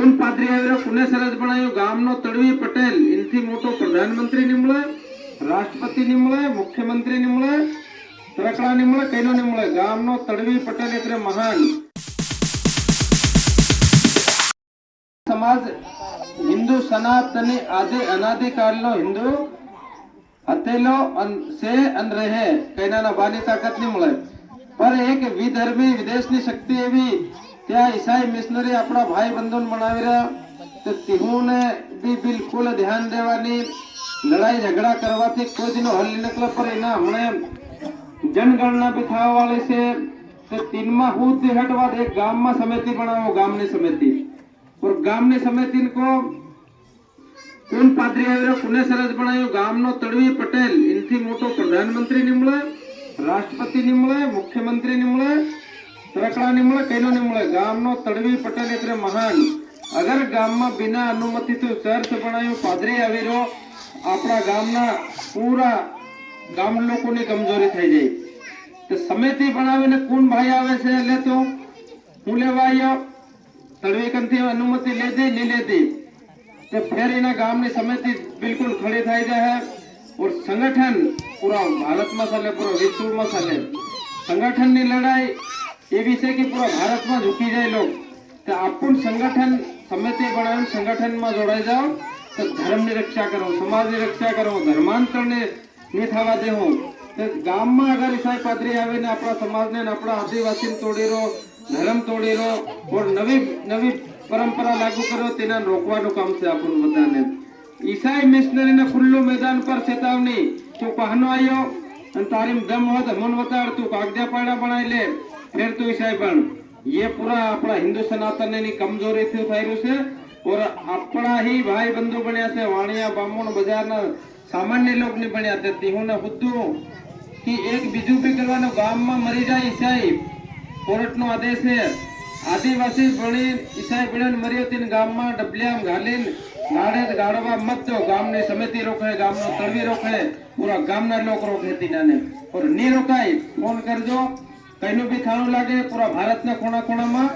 कोण पादरी આવ્યો કોને સરસ બનાવ્યો ગામનો તડવી પટેલ ઇનથી મોટો પ્રધાનમંત્રી નિમળે રાષ્ટ્રપતિ નિમળે મુખ્યમંત્રી નિમળે તરકડા નિમળે કઈનો નિમળે ગામનો તડવી પટેલ એટલે મહાન समाज हिंदू सनातनी आदि अनादि कालनो हिंदू हतेलो से अन रहे कईना बानी ताकत नहीं મળે पर एक विधर्मी विदेशनी शक्ति एवी त्या ईसाई मिशनरी अपना भाई बंधुन बनावी रहा तो तिहुने भी बिल्कुल ध्यान देवानी लड़ाई झगड़ा करवाथी कोई दिनो हल नहीं निकले पर इना हमने जनगणना भी थावा वाली से तो तीन में हूद हटवा एक गांव में समिति बनावो गामनी समिति और गामनी समिति को कोण पादरी આવ્યો કોને સરસ બનાવ્યો ગામનો તડવી પટેલ ઇનથી મોટો પ્રધાનમંત્રી નિમળે રાષ્ટ્રપતિ નિમળે મુખ્યમંત્રી નિમળે તરકડા નિમળે કઈનો નિમળે ગામનો તડવી પટેલ એટલે મહાન અગર ગામમાં बिना अनुमति तो ચર્ચ બનાવ્યું પાદરી આવી રહ્યો આપણા ગામના પૂરા ગામ લોકોની કમજોરી થઈ જાય તો સમિતિ બનાવીને કોણ ભાઈ આવે છે એટલે તો હું લેવા આવ્યો तड़वी कंथी अनुमति ले दी नहीं लेती तो फिर इना गांव की समिति बिल्कुल खड़ी थी जाए और संगठन पूरा भारत में चले पूरा विश्व में चले संगठन की लड़ाई ये विषय की पूरा भारत में झुकी जाए लोग तो अपन संगठन समिति बनाए संगठन में जोड़ाई जाओ तो धर्म की रक्षा करो समाज की रक्षा करो धर्मांतर ने नहीं थवा दे हो तो गांव में अगर ईसाई पादरी आवे ने अपना समाज ने अपना आदिवासी तोड़ी रो धर्म तोड़ी रो और नवी नवी परंपरा लागू करो तेना रोकवानो काम से अपन बताने ईसाई मिशनरी ने खुल्लो मैदान पर चेतावनी तू कहनो आयो अन तारीम दम हो तो मन बताड़ तू कागजा पाड़ा बनाई ले फिर तू ईसाई बन ये पूरा अपना हिंदू सनातन ने कमजोरी थी थायरु से और अपना ही भाई बंधु बन्या से वाणिया बामण बाजार ना सामान्य लोग नहीं बन्या थे तिहु ने हुद्दू कि एक बीजू भी करवानो गाम में मरी जाए ईसाई कोर्ट नो आदेश है आदिवासी बनी ईसाई बड़न मरियो तीन गाम में डबलियाम घालीन गाड़े गाड़वा मत दो गाम ने समिति रोके गाम नो तड़वी रोके पूरा गाम ना लोग रोके तीना ने और नी रोकाई फोन कर दो कईनो भी थाणु लागे पूरा भारत ना कोना कोना में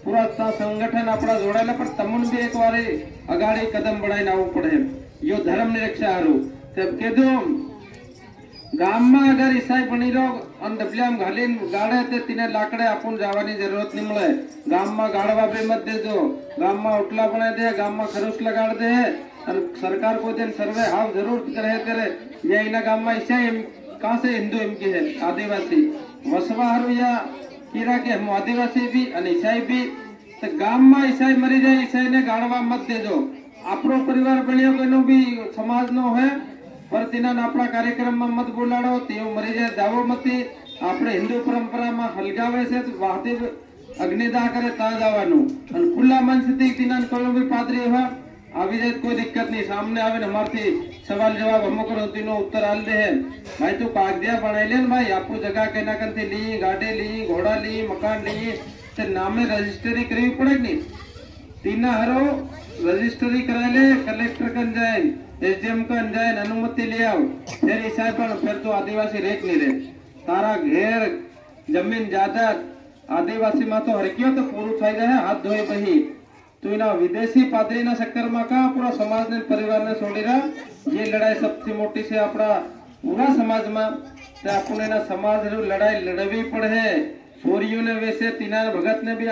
पूरा संगठन अपना जोड़ेला पर तमुन भी एक बार अगाड़ी कदम बढ़ाई आवू पड़े यो धर्म ની રક્ષા હારું तब केदो गाम में अगर ईसाई बनी रो अन डबलियाम घालीन गाड़े ते तीने लाकड़े अपन जावानी जरूरत नहीं मिले गाम में गाड़वा भी मत दे दो गाम में उठला बना दे गाम में खरूस लगाड़ दे और सरकार को दिन सर्वे हाव जरूर करे ये इना गाम में ईसाई कहां से हिंदू एम के है आदिवासी वसवा हरु या कीरा के हम आदिवासी भी और ईसाई भी तो गाम में ईसाई मरी जाए ईसाई ने गाड़वा मत दे दो आपरो परिवार बनियो कोई भी समाज नो है पर तीना अपना कार्यक्रम में मत बोलाड़ो तेव मरी जाए दावो मती आपणे हिंदू परंपरा में हलगावे से तो वाहती अग्निदाह करे ता जावानु अन खुला मन से तीना कोई भी पादरी है आवी जाए कोई दिक्कत नहीं सामने आवे ने हमारथी सवाल जवाब हम करो तीनो उत्तर आल दे है भाई तू कागदिया बनाई ले भाई आपको जगह केना करती ली गाड़ी ली घोड़ा ली मकान ली ते नामे रजिस्ट्री करवी पड़े नहीं तीना हरो रजिस्ट्री करा ले कलेक्टर कन जाए एसडीएम कन जाए अनुमति ले आओ फिर ईसाई पर फिर तो आदिवासी रेख नहीं रहे तारा घेर जमीन जायदाद आदिवासी में तो हरकियो तो पूरू थई जाए हाथ धोई बही तो इना विदेशी पादरी ना चक्कर में का पूरा समाज ने परिवार ने छोड़ी रहा ये लड़ाई सबसे मोटी से अपना पूरा समाज में अपने ना समाज लड़ाई लड़वी पड़े छोरियों ने वैसे तीना भगत ने भी